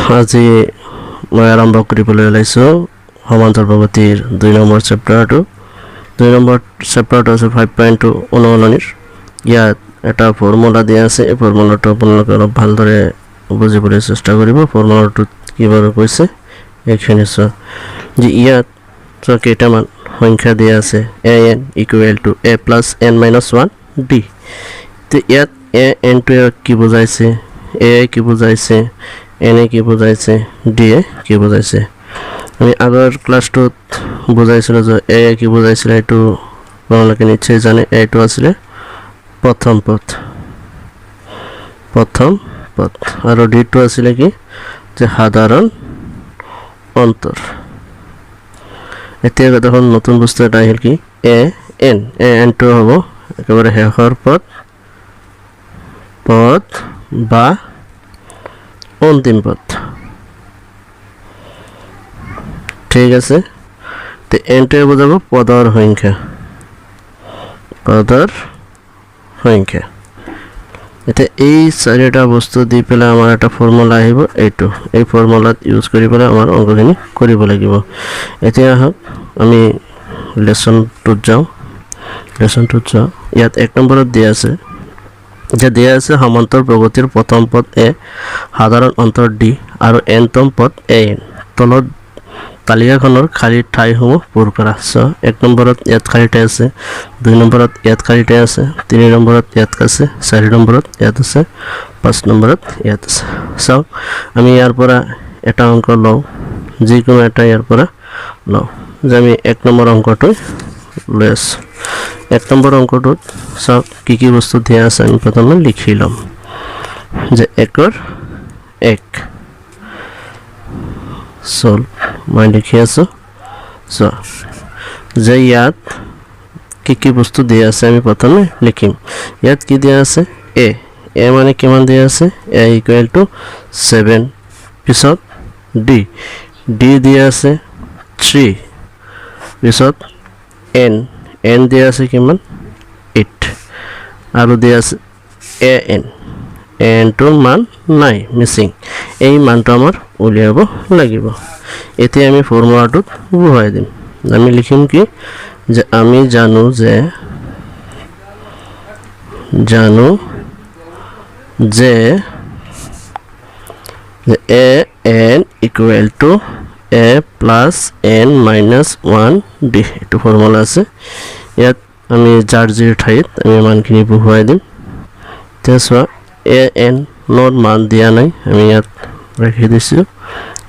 আজি মই আৰম্ভ কৰিবলৈ ওলাইছোঁ সমান্তৰাল প্ৰগতিৰ 2 নম্বৰ চেপ্টাৰটো 2 নম্বৰ চেপ্টাৰটো আছে 5.2 অনুশীলনীৰ ইয়াত এটা ফৰ্মুলা দিয়া আছে এই ফৰ্মুলাটো আপোনালোকে অলপ ভালদৰে বুজিবলৈ চেষ্টা কৰিব ফৰ্মুলাটো কিভাবে কৈছে এইখিনি যে ইয়াত কেইটামান সংখ্যা দিয়া আছে an equal to a plus n minus 1 d তো ইয়াত a n টো কি বুজাইছে a কি বুজাইছে n কি বুজাইছে d কি বুজাইছে আমি আগৰ ক্লাছটোত বুজাইছিলো যে a কি বুজাইছিল এটো আপোনালোকে নিশ্চয় জানে এটো আছিল প্ৰথম পদ আৰু d টো আছিল কি যে সাধাৰণ অন্তৰ এতিয়া দেখুন নতুন বস্তু এটা আহিল কি a n টো হ'ব একেবাৰে শেষৰ পদ বা অন্তিম পদ ঠিক আছে তে n টো বুজাব পদৰ সংখ্যা এটা এই চাৰিটা বস্তু দি পেলাই আমাৰ এটা ফৰ্মুলা আহিব এইটো এই ফৰ্মুলাত ইউজ কৰি পেলাই আমাৰ অংকখিনি কৰিব লাগিব এতিয়া আমি লেসন 2 যাও ইয়াত 1 নম্বৰত দিয়া আছে যে দিয়া আছে সমান্তৰাল প্ৰগতিৰ প্ৰথম পদ a সাধাৰণ অন্তৰ d আৰু nতম পদ an তলত তালিকাখনৰ খালি ঠাইসমূহ পূৰ কৰা 1 নম্বৰত ইয়াত খালি ঠাই আছে 2 নম্বৰত ইয়াত খালি ঠাই আছে 3 নম্বৰত ইয়াত আছে 4 নম্বৰত ইয়াত আছে 5 নম্বৰত ইয়াত আছে আমি ইয়াৰ পৰা এটা অংক লও যিকোনো এটা ইয়াৰ পৰা লও যে আমি 1 নম্বৰ অংকটো লৈ আছো 1 নম্বৰ অংকটোত কি বস্তু দিয়া আছে আমি প্ৰথমে লিখি লম যে 1 মই লিখি আছো যে ইয়াত কি বস্তু দিয়া আছে আমি প্ৰথমে লিখিম ইয়াত কি দিয়া আছে a মানে কিমান দিয়া আছে a equal to 7 পিছত d দিয়া আছে 3 পিছত n দিয়া আছে কিমান 8 আৰু দিয়া আছে n টোৰ মান নাই মিসিং এই মানটো আমাৰ উলিয়াব লাগিব এতিয়া আমি ফৰ্মুলাটোত বহাই দিম আমি লিখিম কি যে আমি জানো যে a n equal to a plus n minus 1 d এটো ফৰ্মুলা আছে ইয়াত আমি যাৰ ঠাইত আমি মানখিনি বহাই দিম তেছৱা a n নৰ মান দিয়া নাই আমি ইয়াত ৰাখি দিছো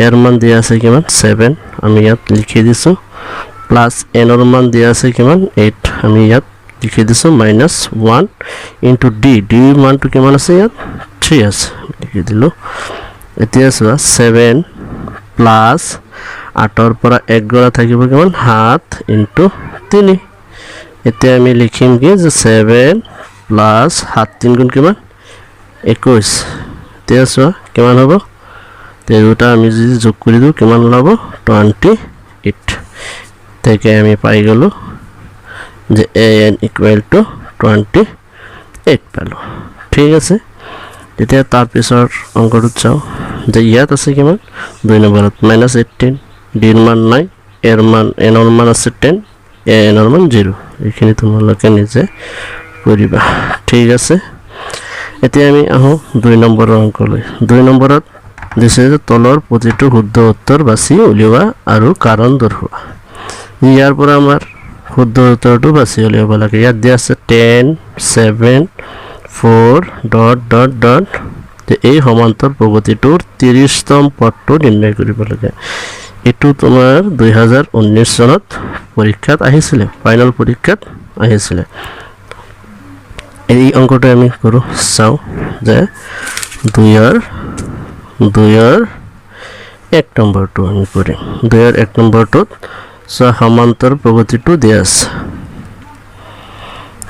এর মান দিয়া আছে কিমান 7 আমি ইয়াত লিখি দিছো প্লাস n এর মান দিয়া আছে কিমান 8 আমি ইয়াত লিখি দিছো মাইনাস 1 ইনটু d মানটো কিমান আছে ইয়াত 3 আছে লিখি দিলো এতিয়া 7 প্লাস 8 এর পৰা 1 গৰা থাকিব কিমান 7 ইনটু 3 এতিয়া আমি লিখিম কি যে 7 প্লাস 7 3 গুণ কিমান 21 তেছৱা কিমান হ'ব তে দুটা আমি যদি যোগ কৰি দিও কিমান হ'ব 28 থেকে আমি পাই গলো যে an equal to 28 পালো ঠিক আছে তেতিয়া তাৰ পিছৰ অংকটো চাও যে ইয়াত আছে কিমান 2 নম্বৰত -18 d এর মান নাই এর মান n এর মান আছে 10 n এর মান 0 এখানে তোমালোকে নিজে কৰিবা ঠিক আছে এতিয়া আমি আহো 2 নম্বৰৰ অংকলৈ 2 নম্বৰত দিছে যে তলৰ প্ৰতিটো শুদ্ধ উত্তৰ বাছি উলিওৱা আৰু কাৰণ দৰ্শোৱা ইয়াৰ পৰা আমাৰ শুদ্ধ উত্তৰটো বাছি উলিয়াব লাগে ইয়াত দিয়া আছে 10 7 4 ... এই সমান্তৰাল প্ৰগতিটোৰ 30তম পদটো নিৰ্ণয় কৰিব লাগে এটো তোমাৰ 2019 চনত পৰীক্ষাত আহিছিল ফাইনাল পৰীক্ষাত আহিছিল এই অংকটো আমি কৰো চাও যে 2 1 নম্বৰটো আমি কৰিম 2 1 নম্বৰটোত সমান্তৰাল প্ৰগতিটো দিয়া আছে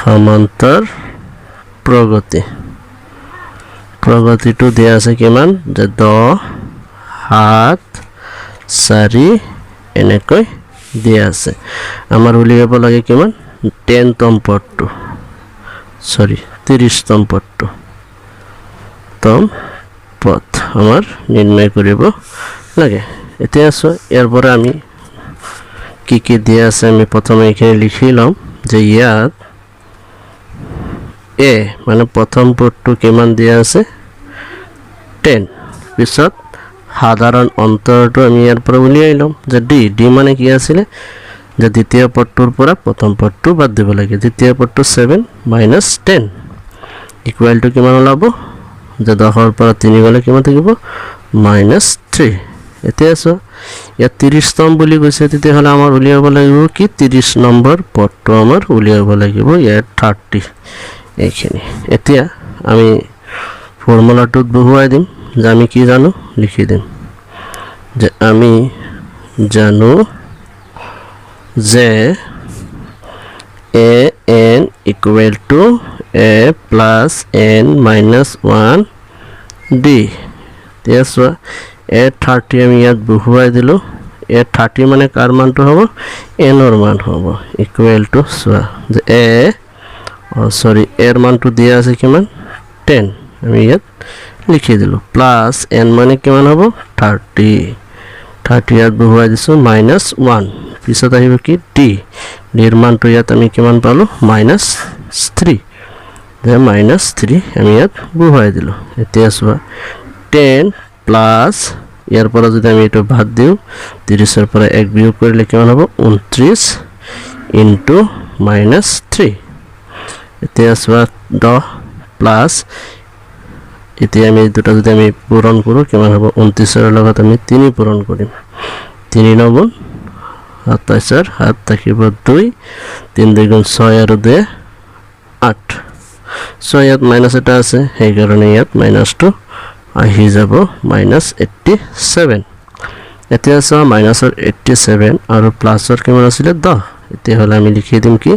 সমান্তৰাল প্ৰগতিটো দিয়া আছে কিমান যে 10 7 4 এনেকৈ দিয়া আছে আমাৰ উলিয়াব লাগে কিমান 10তম পদটো 30তম পদটো তম পথ আমাৰ নিৰ্ণয় কৰিব লাগে এতিয়া আছে ইয়াৰ পৰা আমি কি দিয়া আছে আমি প্ৰথমে এখানে লিখি লম যে ইয়াত a মানে প্ৰথম পদটো কিমান দিয়া আছে 10 পিছত সাধাৰণ অন্তৰটো আমি ইয়াৰ পৰা উলিয়াই লম যে d মানে কি আছিল যে দ্বিতীয় পদটোৰ পৰা প্ৰথম পদটো বাদ দিব লাগে দ্বিতীয় পদটো 7 - 10 ইকুৱেল টু কিমান ওলাব যে 10 ৰ পৰা 3 গলে কিমান থাকিব -3 এতিয়া আছে ইয়াত 30 তম বুলি কৈছে তেতিয়া হলে আমাৰ উলিয়াব লাগিব কি 30 নম্বৰ পদটো আমাৰ উলিয়াব লাগিব ইয়াত 30 এইখিনি এতিয়া আমি ফৰ্মুলাটোত বহুৱাই দিম যে আমি কি জানো লিখি দিম যে আমি জানো যে an equal to a plus n minus 1 d yes a 30 আমি ইয়াত বহুৱাই দিলো a 30 মানে কাৰ মানটো হ'ব n ৰ মান হ'ব equal to যে a সরি এর মানটো দিয়া আছে কিমান 10 আমি ইয়াত লিখি দিলো প্লাস n মানে কিমান হ'ব 30 ইয়াত বহুৱাই দিছো -1 পিছত আহিব কি d এর মানটো ইয়াত আমি কিমান পালো -3 যে -3 আমি ইয়াত বহুৱাই দিলো এতিয়া চোৱা 10 প্লাস ইয়াৰ পৰা যদি আমি এটো ভাগ দিও 30 ৰ পৰা 1 বিয়োগ কৰিলে কিমান হ'ব 29 ইনটু -3 এতিয়া চোৱা 10 প্লাস এতিয়া আমি দুটা যদি আমি পূৰণ কৰো কিমান হ'ব 29 ৰ লগত আমি 3 পূৰণ কৰিম 3 9 27 7 থাকিব 2 3 2 গুণ 6 আৰু 2 8 6 ইয়াত মাইনাস এটা আছে সেই কাৰণে ইয়াত মাইনাসটো আহি যাব -87 এতিয়া চোৱা মাইনাসৰ 87 আৰু প্লাসৰ কিমান আছিল 10 এতিয়া হলে আমি লিখি দিম কি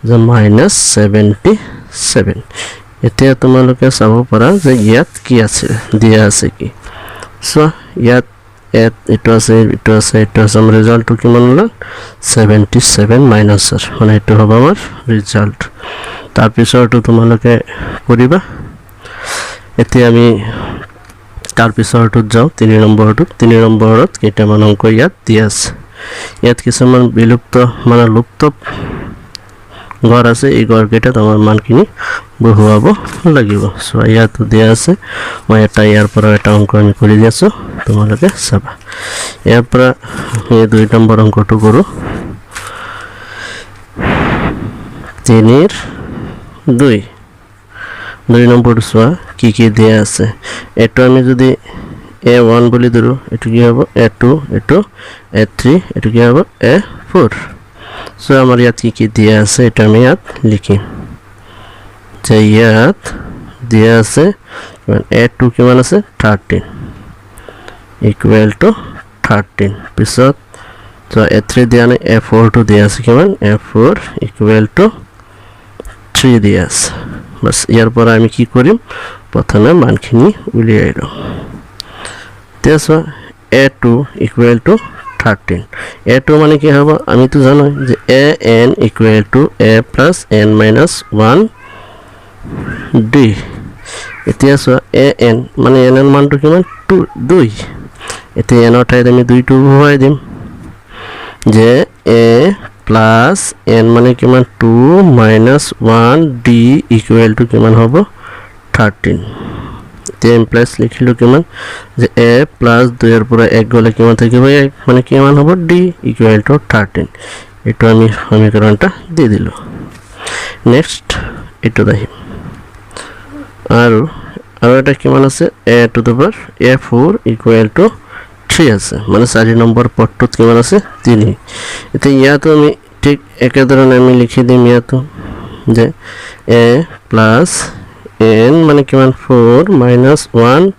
যে -77 এতিয়া তোমালোকে চাব পাৰা যে ইয়াত কি আছে দিয়া আছে কি সো ইয়াত এটো আছে আমাৰ ৰিজাল্টটো কিমান হ'ল 77 মাইনাসৰ মানে এটো হ'ব আমাৰ ৰিজাল্ট তাৰ পিছৰটো তোমালোকে কৰিবা এতিয়া আমি তাৰ পিছৰটোত যাও 3 নম্বৰত কেইটামান অংক ইয়াত দিয়া আছে ইয়াত কিছুমান বিলুপ্ত মানে লুপ্ত গড় আছে এই গড় কেইটা তোমাৰ মানখিনি বহুৱাব লাগিব সো ইয়াত দিয়া আছে মই এটা ইয়াৰ পৰা এটা অংক আমি কৰি দি আছো তোমালোকে চাবা ইয়াৰ পৰা এই 2 নম্বৰ অংকটো কৰো 3 ৰ 2 নম্বৰ চোৱা কি দিয়া আছে এটো আমি যদি a1 বুলি ধৰো এটো কি হ'ব a2 এটো a3 এটো কি হ'ব a4 সো আমাৰ ইয়াত কি দিয়া আছে এটা আমি ইয়াত লিখিম যে ইয়াত দিয়া আছে a2 কিমান আছে 13 ইকুৱেল টু 13 পিছত তো a3 দিয়া নাই a4 টো দিয়া আছে কিমান a4 ইকুৱেল টু 3 দিয়া আছে বাস ইয়াৰ পৰা আমি কি কৰিম প্ৰথমে মানখিনি উলিয়াই লম তেছো a2 ইকুৱেল টু 13 a2 মানে কি হ'ব আমি তো জানো যে an equal to a plus n minus 1 d এতিয়া সো an মানে n এর মানটো কিমান 2 এতিয়া n ৰ ঠাইত আমি 2 টো বহুৱাই দিম যে a plus n মানে কিমান 2 minus 1 d ইকুৱেল টু কিমান হ'ব 13 তে প্লাস লিখিলো কিমান যে a plus 2 এর পৰা 1 গলে কিমান থাকিব 1 মানে কিমান হ'ব d ইকুৱেল টু 13 এটো আমি সমীকৰণটা দি দিলো নেক্সট এটো দেখিম আৰু এটা কিমান আছে a to the power a4 equal to 3 আছে মানে 4 নম্বৰ পদটোত কিমান আছে 3 এতে ইয়াতো আমি ঠিক একে ধৰণে আমি লিখি দিম ইয়াতো যে a plus n মানে কিমান 4 minus 1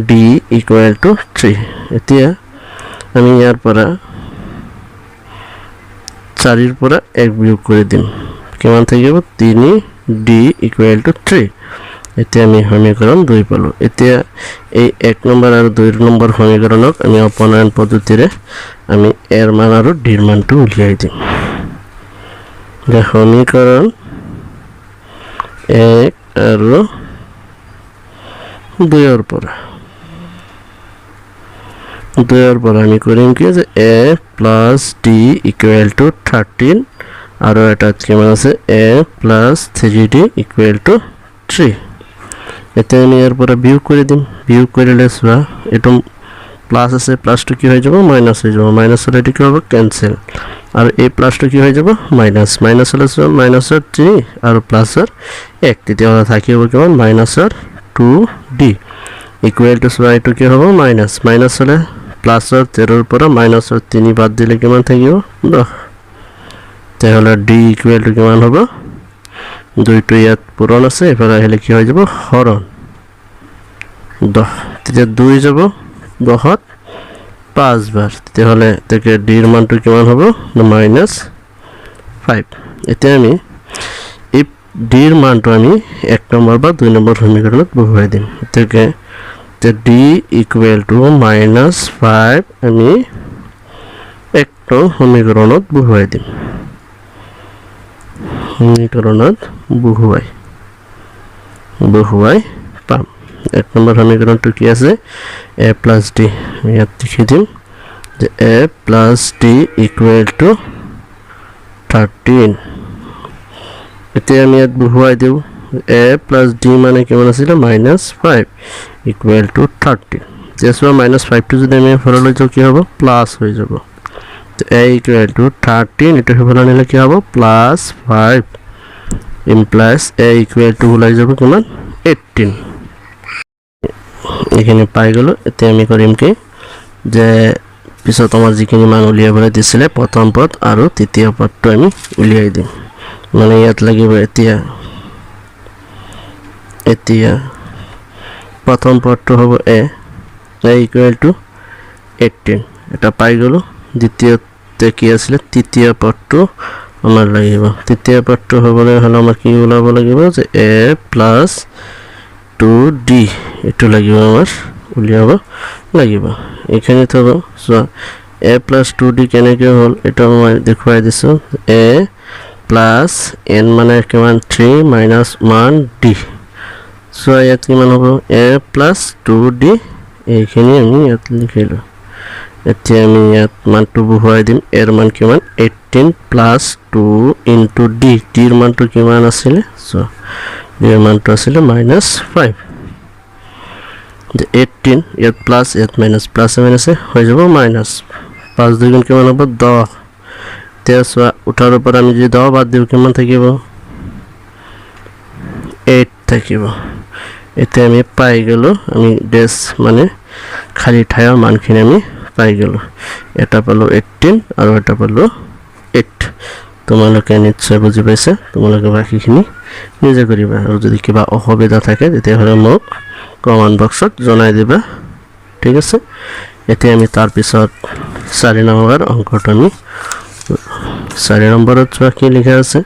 d equal to 3 এতিয়া আমি ইয়াৰ পৰা 4 ৰ পৰা 1 বিয়োগ কৰি দিম কিমান থাকিব 3 d equal to 3 এতিয়া আমি সমীকৰণ 2 পালো এতিয়া এই 1 নম্বৰ আৰু 2 নম্বৰ সমীকৰণক আমি অপনয়ন পদ্ধতিৰে আমি এৰ মান আৰু d ৰ মানটো উলিয়াই দিম যে সমীকৰণ 1 আৰু 2 পরে আমি করিম কি যে a plus d equal to 13 আর এটা কেমন আছে a plus 3d equal to 3 এতে আমি এর পরে বিয়োগ করে দিম বিয়োগ করলে সোয়া এটা প্লাস আছে প্লাস টু কি হয়ে যাবে মাইনাস হয়ে যাবে মাইনাস হলে এটা কি হবে ক্যান্সেল আর এই প্লাস টু কি হয়ে যাবে মাইনাস মাইনাস হলে মাইনাস আর 3 আর প্লাস আর 1 তৃতীয় থাকে হবে কেমন মাইনাস আর 2d ইকুয়াল টু সোয়া এটা কি হবে মাইনাস মাইনাস হলে প্লাস আর 13 এর পরে মাইনাস আর 3 বাদ দিলে কেমন থাকিব 10 তাহলে d ইকুয়াল টু কেমন হবে 2 টু ইয়াত পূরণ আছে এবারে হলে কি হয়ে যাব হরণ 10 তৃতীয় 2 যাব 10 5 বার তাহলে থেকে d এর মানটা কেমন হবে -5 এতে আমি এই d এর মানটা আমি 1 নম্বর বা 2 নম্বর সমীকরণে বসাই দিই থেকে d equal to -5 আমি একটা সমীকরণত বহাই দিম সমীকরণত বহুয়াই পাম 1 নম্বর সমীকরণটো কি আছে a plus d আমি ইয়াত লিখি দিম যে a plus d equal to 13 এতে আমি ইয়াত বহুয়াই দিও a plus d মানে কেমন আছিল -5 equal to 30 যেসব -5 টু যদি আমি ফরলে যাও কি হবে প্লাস হয়ে যাব তো a equal to 13 এটা ফরলে নিলে কি হবে +5 implies a equal to হয়ে যাবে কেমন 18 এখানে পাই গেল এতে আমি করিম কি যে পিছত আমার যিখিনি মান উলিয়াই বলে দিছিলে প্রথম পদ আর তৃতীয় পদটো আমি উলিয়াই দিম মানে ইয়াত লাগিব এতিয়া প্রথম পদটো হবে a equal to 18 এটা পাই গেল দ্বিতীয়তে কি আছিল তৃতীয় পদটো আমার লাগিব তৃতীয় পদটো হবলে হলো আমার কি উলাব লাগিব যে a plus 2d এটো লাগিব আমার উলিয়াব লাগিব এখানে তো সো a plus 2d কেনেকে হল এটা মই দেখাই দিছো a plus n মানে কেমন 3 minus 1d সো ইয়াত কিমান হ'ব a plus 2d এইখিনি আমি ইয়াত লিখিলো এতিয়া আমি ইয়াত মানটো বহাই দিম এর মান কিমান 18 plus 2 into d d এর মানটো কিমান আছিল সো d এর মানটো আছিল -5 যে 18 ইয়াত প্লাস ইয়াত মাইনাস প্লাস মাইনাসে হয়ে যাব মাইনাস 5 দুগুণ কিমান হ'ব 10 তেসো উঠার উপর আমি যদি 10 বাদ দিও কেমন থাকিব 8 থাকিব এতে আমি পাই গেল আমি ডেস মানে খালি ঠায়া মানখিনি আমি পাই গেল এটা পেলো 18 আর এটা পেলো 8 তোমালোকে নিশ্চয় বুঝি পাইছে তোমালোকে বাকিখিনি নিজে কৰিবা আৰু যদি কিবা অসুবিধা থাকে তেতিয়াহলে মোক কমেন্ট বক্সত জনাই দিবা ঠিক আছে এতিয়া আমি তাৰ পিছত 4 নম্বৰ অংকটো আমি 4 নম্বৰত কি লিখা আছে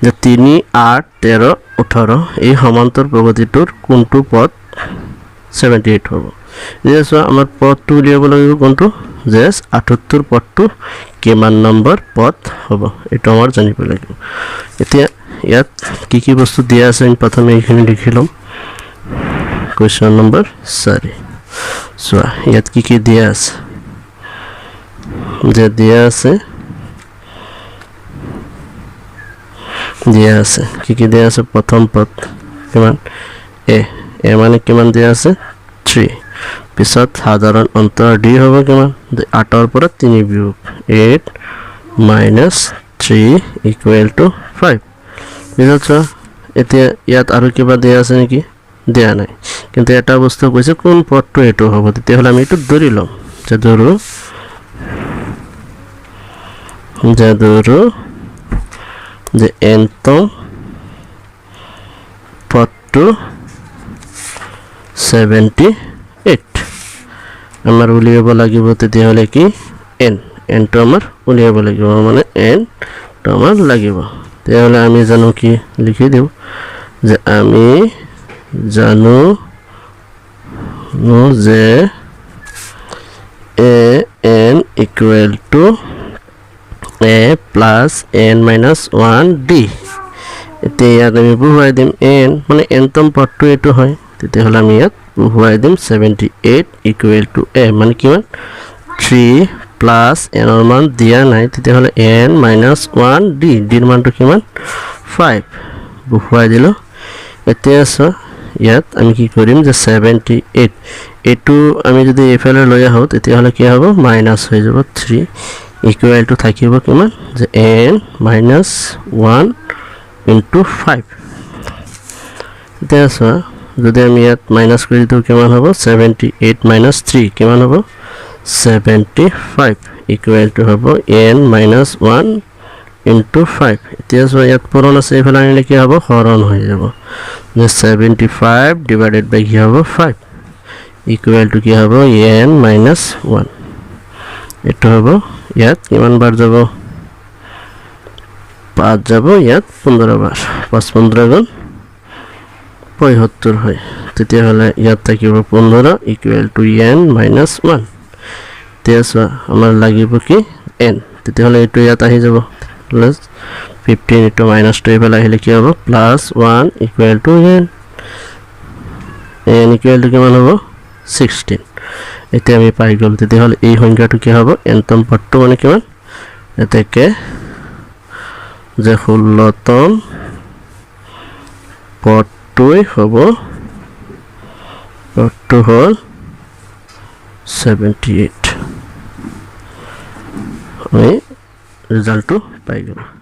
যে 3 8 13 18 এই সমান্তৰ প্ৰগতিটোৰ কোনটো পদ 78 হ'ব যেসো আমাৰ পদটো উলিয়াব লাগিব কোনটো যে 78 পদটো কিমান নম্বৰ পদ হ'ব এটা আমাৰ জানিব লাগিব এতিয়া ইয়াত কি বস্তু দিয়া আছে আমি প্ৰথমে এইখিনি লিখিলম কোৱেশ্চন নম্বৰ 4 সো ইয়াত কি দিয়া আছে যে দিয়া আছে কি দিয়া আছে প্রথম পদ কিমান a মানে কিমান দিয়া আছে 3 পিছত সাধারণ অন্তর d হবে কিমান 8 এর পরে 3 বিয়োগ 8 - 3 ইকুয়াল টু 5 বুঝছো এতিয়া ইয়াত আৰু কিবা দিয়া আছে নেকি দিয়া নাই কিন্তু এটা বস্তু কৈছে কোন পদটো এটো হ'ব তেতিয়াহলে আমি এটো ধৰি লম যে ধৰো যে nতম পদটো 78 আমার উলিয়াব লাগিব তেতিয়াহলে কি n তো আমার উলিয়াব লাগিব মানে n তো আমার লাগিব তেতিয়াহলে আমি জানো কি লিখি দিও যে আমি জানো যে n equal to a plus n minus 1d এতিয়া ইয়াত আমি বহুৱাই দিম n মানে nতম পদটো এটো হয় তেতিয়াহ'লে আমি ইয়াত বহুৱাই দিম 78 ইকুৱেল টু a মানে কিমান 3 প্লাছ n ৰ মান দিয়া নাই তেতিয়াহ'লে n মাইনাছ 1 d ৰ মানটো কিমান 5 বহুৱাই দিলো এতিয়া ইয়াত আমি কি কৰিম যে 78 এটো আমি যদি এফালে লৈ আহো তেতিয়াহ'লে কি হ'ব মাইনাছ হৈ যাব 3 ইকুৱেল টু থাকিব কিমান যে n মাইনাছ 1 ইনটু 5 এতিয়া যদি আমি ইয়াত মাইনাছ কৰি দিও কিমান হ'ব 78 মাইনাছ 3 কিমান হ'ব 75 ইকুৱেল টু হ'ব n মাইনাছ 1 ইনটু 5 এতিয়া ইয়াত পূৰণ আছে এফালে আনিলে কি হ'ব হৰণ হৈ যাব যে 75 ডিভাইডেড বাই কি হ'ব 5 ইকুৱেল টু কি হ'ব n মাইনাছ 1 এটো হ'ব ইয়াত কিমান বাৰ যাব 5 যাব ইয়াত 15 বাৰ 5 15 গুণ 75 হয় তেতিয়াহ'লে ইয়াত থাকিব 15 ইকুৱেল টু n মাইনাছ 1 তেতিয়া আমাৰ লাগিব কি n তেতিয়াহ'লে এটো ইয়াত আহি যাব প্লাস 15 ইনটু মাইনাস 2 এফালে আহিলে কি হ'ব plus 1 equal to n equal to কিমান হ'ব 16 এতিয়া আমি পাই গ'ল তেতিয়াহ'লে এই সংখ্যাটো কি হ'ব n তম পদটো মানে কিমান এতেকে যে 16 তম পদটোই হ'ব পদটো হ'ল 78 আমি ৰিজাল্টটো পাই গ'লো